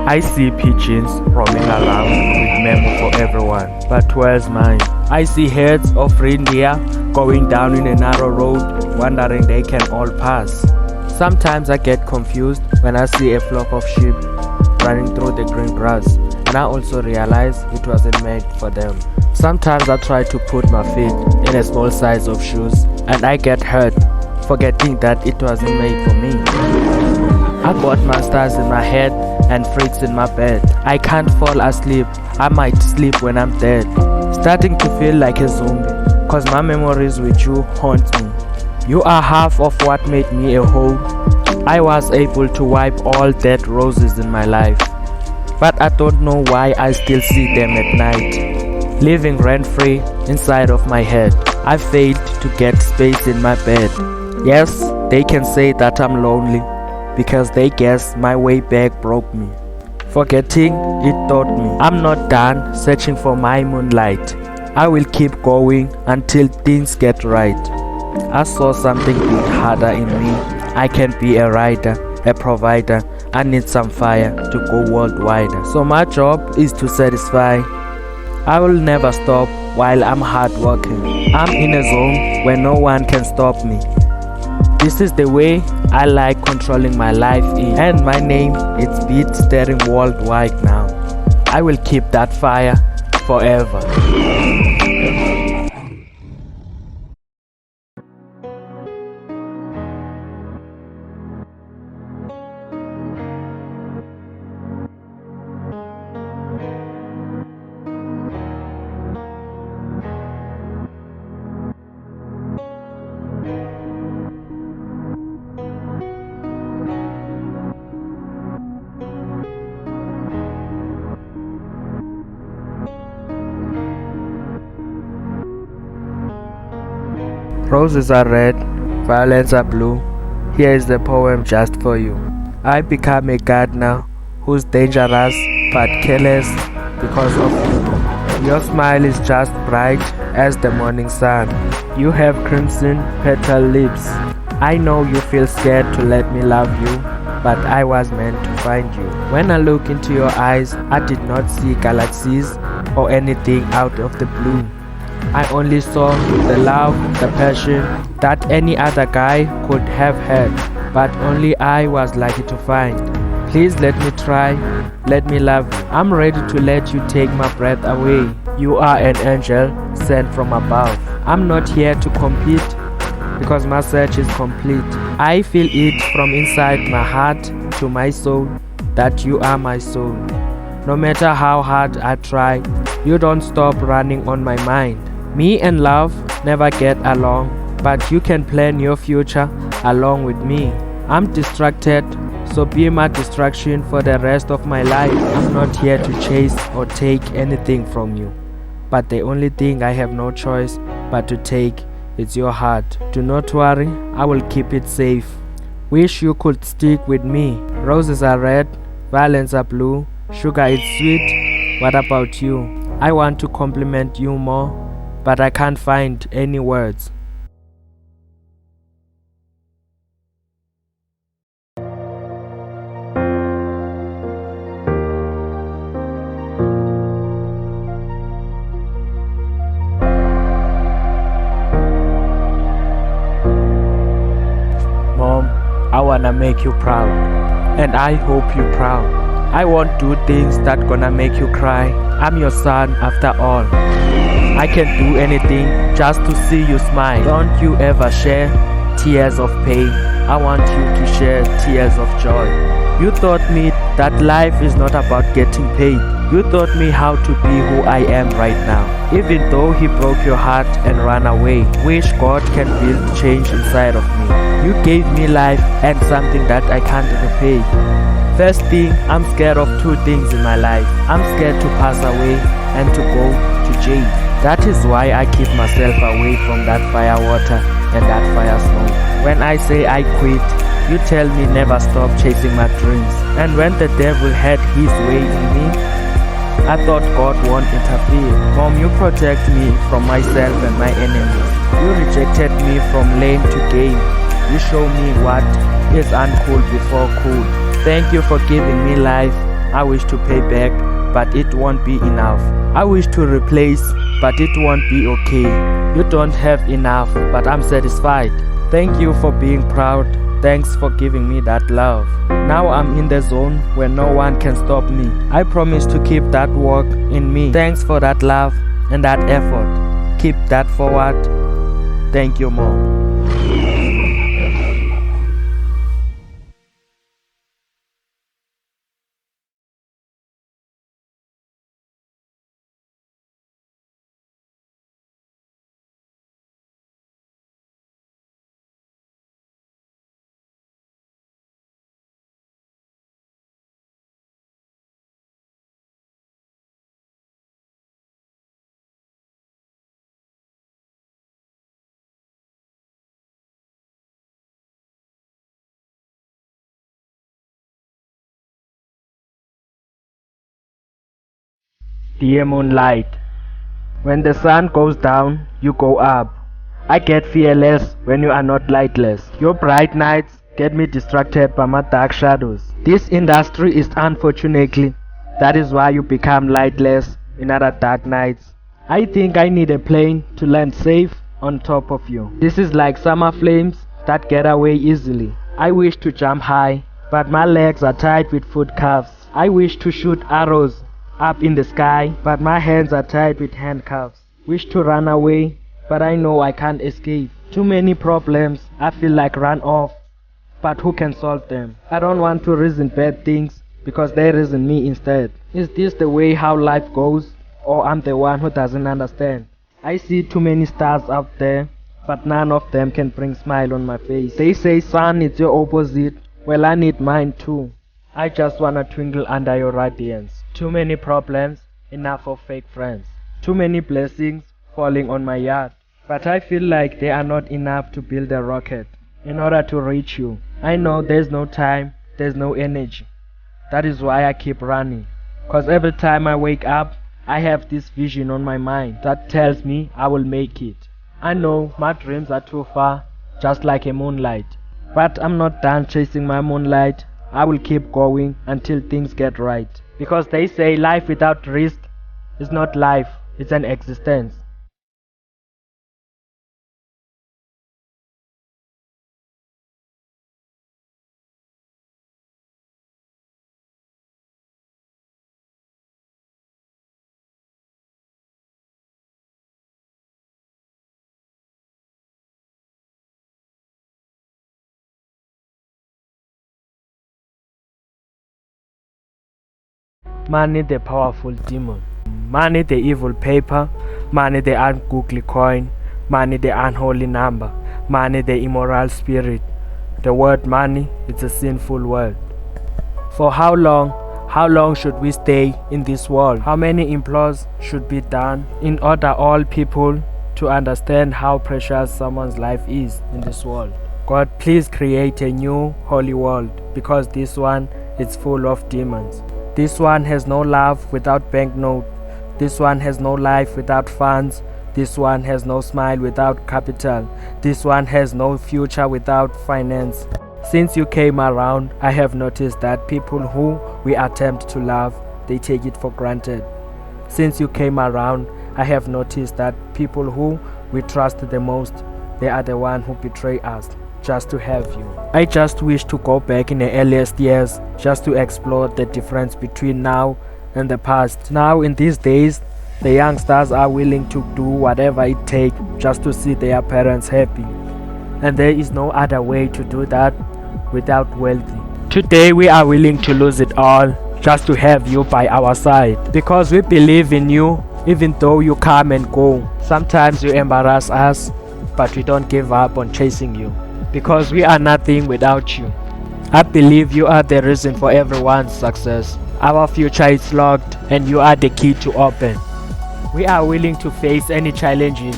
I see pigeons roaming around with memo for everyone, but where's mine? I see herds of reindeer going down in a narrow road, wondering they can all pass. Sometimes I get confused when I see a flock of sheep running through the green grass, and I also realize it wasn't made for them. Sometimes I try to put my feet in a small size of shoes, and I get hurt, forgetting that it wasn't made for me. I got monsters in my head and freaks in my bed. I can't fall asleep, I might sleep when I'm dead. Starting to feel like a zombie, cause my memories with you haunt me. You are half of what made me a whole. I was able to wipe all dead roses in my life, but I don't know why I still see them at night, living rent-free inside of my head. I failed to get space in my bed. Yes, they can say that I'm lonely, because they guess my way back broke me. Forgetting it taught me I'm not done searching for my moonlight. I will keep going until things get right. I saw something big harder in me. I can be a writer, a provider. I need some fire to go worldwide. So my job is to satisfy. I will never stop while I'm hardworking. I'm in a zone where no one can stop me. This is the way I like controlling my life in. And my name is beat staring worldwide now. I will keep that fire forever. Roses are red, violets are blue. Here is the poem just for you. I become a gardener who's dangerous but careless because of you. Your smile is just bright as the morning sun. You have crimson petal lips. I know you feel scared to let me love you, but I was meant to find you. When I look into your eyes, I did not see galaxies or anything out of the blue. I only saw the love, the passion that any other guy could have had, but only I was lucky to find. Please let me try, let me love you. I'm ready to let you take my breath away. You are an angel sent from above. I'm not here to compete because my search is complete. I feel it from inside my heart to my soul that you are my soul. No matter how hard I try, you don't stop running on my mind. Me and love never get along, but you can plan your future along with me. I'm distracted, so be my distraction for the rest of my life. I'm not here to chase or take anything from you, but the only thing I have no choice but to take is your heart. Do not worry, I will keep it safe. Wish you could stick with me. Roses are red, violets are blue, sugar is sweet. What about you? I want to compliment you more, but I can't find any words. Mom, I wanna make you proud, and I hope you're proud. I won't do things that gonna make you cry. I'm your son after all. I can do anything just to see you smile. Don't you ever share tears of pain. I want you to share tears of joy. You taught me that life is not about getting paid. You taught me how to be who I am right now. Even though he broke your heart and ran away, wish God can build change inside of me. You gave me life and something that I can't repay. First thing, I'm scared of two things in my life. I'm scared to pass away and to go to jail. That is why I keep myself away from that fire water and that fire smoke. When I say I quit, you tell me never stop chasing my dreams. And when the devil had his way in me, I thought God won't interfere. Mom, you protect me from myself and my enemies. You rejected me from lame to game. You show me what is uncool before cool. Thank you for giving me life. I wish to pay back, but it won't be enough. I wish to replace, but it won't be okay. You don't have enough, but I'm satisfied. Thank you for being proud. Thanks for giving me that love. Now I'm in the zone where no one can stop me. I promise to keep that work in me. Thanks for that love and that effort. Keep that forward. Thank you, Mom. Dear Moonlight, when the sun goes down, you go up. I get fearless when you are not lightless. Your bright nights get me distracted by my dark shadows. This industry is unfortunately, that is why you become lightless in other dark nights. I think I need a plane to land safe on top of you. This is like summer flames that get away easily. I wish to jump high, but my legs are tied with foot cuffs. I wish to shoot arrows up in the sky, but my hands are tied with handcuffs. Wish to run away, but I know I can't escape. Too many problems, I feel like run off, but who can solve them? I don't want to reason bad things, because they reason me instead. Is this the way how life goes, or I'm the one who doesn't understand? I see too many stars out there, but none of them can bring smile on my face. They say sun is your opposite, well I need mine too. I just wanna twinkle under your radiance. Too many problems, enough of fake friends. Too many blessings falling on my yard. But I feel like they are not enough to build a rocket in order to reach you. I know there's no time, there's no energy. That is why I keep running. Cause every time I wake up, I have this vision on my mind that tells me I will make it. I know my dreams are too far, just like a moonlight. But I'm not done chasing my moonlight. I will keep going until things get right. Because they say life without risk is not life, it's an existence. Money the powerful demon. Money the evil paper. Money the ungoogly coin. Money the unholy number. Money the immoral spirit. The word money is a sinful word. For how long? How long should we stay in this world? How many employs should be done in order all people to understand how precious someone's life is in this world? God, please create a new holy world, because this one is full of demons. This one has no love without banknote. This one has no life without funds. This one has no smile without capital. This one has no future without finance. Since you came around, I have noticed that people who we attempt to love, they take it for granted. Since you came around, I have noticed that people who we trust the most, they are the one who betray us just to have you. I just wish to go back in the earliest years just to explore the difference between now and the past. Now in these days, the youngsters are willing to do whatever it takes just to see their parents happy. And there is no other way to do that without wealthy. Today we are willing to lose it all just to have you by our side, because we believe in you even though you come and go. Sometimes you embarrass us, but we don't give up on chasing you, because we are nothing without you. I believe you are the reason for everyone's success. Our future is locked and you are the key to open. We are willing to face any challenges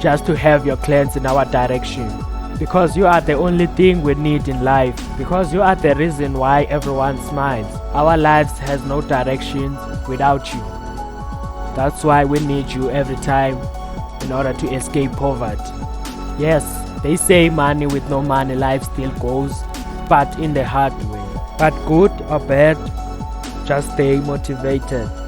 just to have your glance in our direction, because you are the only thing we need in life, because you are the reason why everyone smiles. Our lives has no direction without you. That's why we need you every time in order to escape poverty. Yes, they say money with no money life still goes, but in the hard way. But good or bad, Just stay motivated.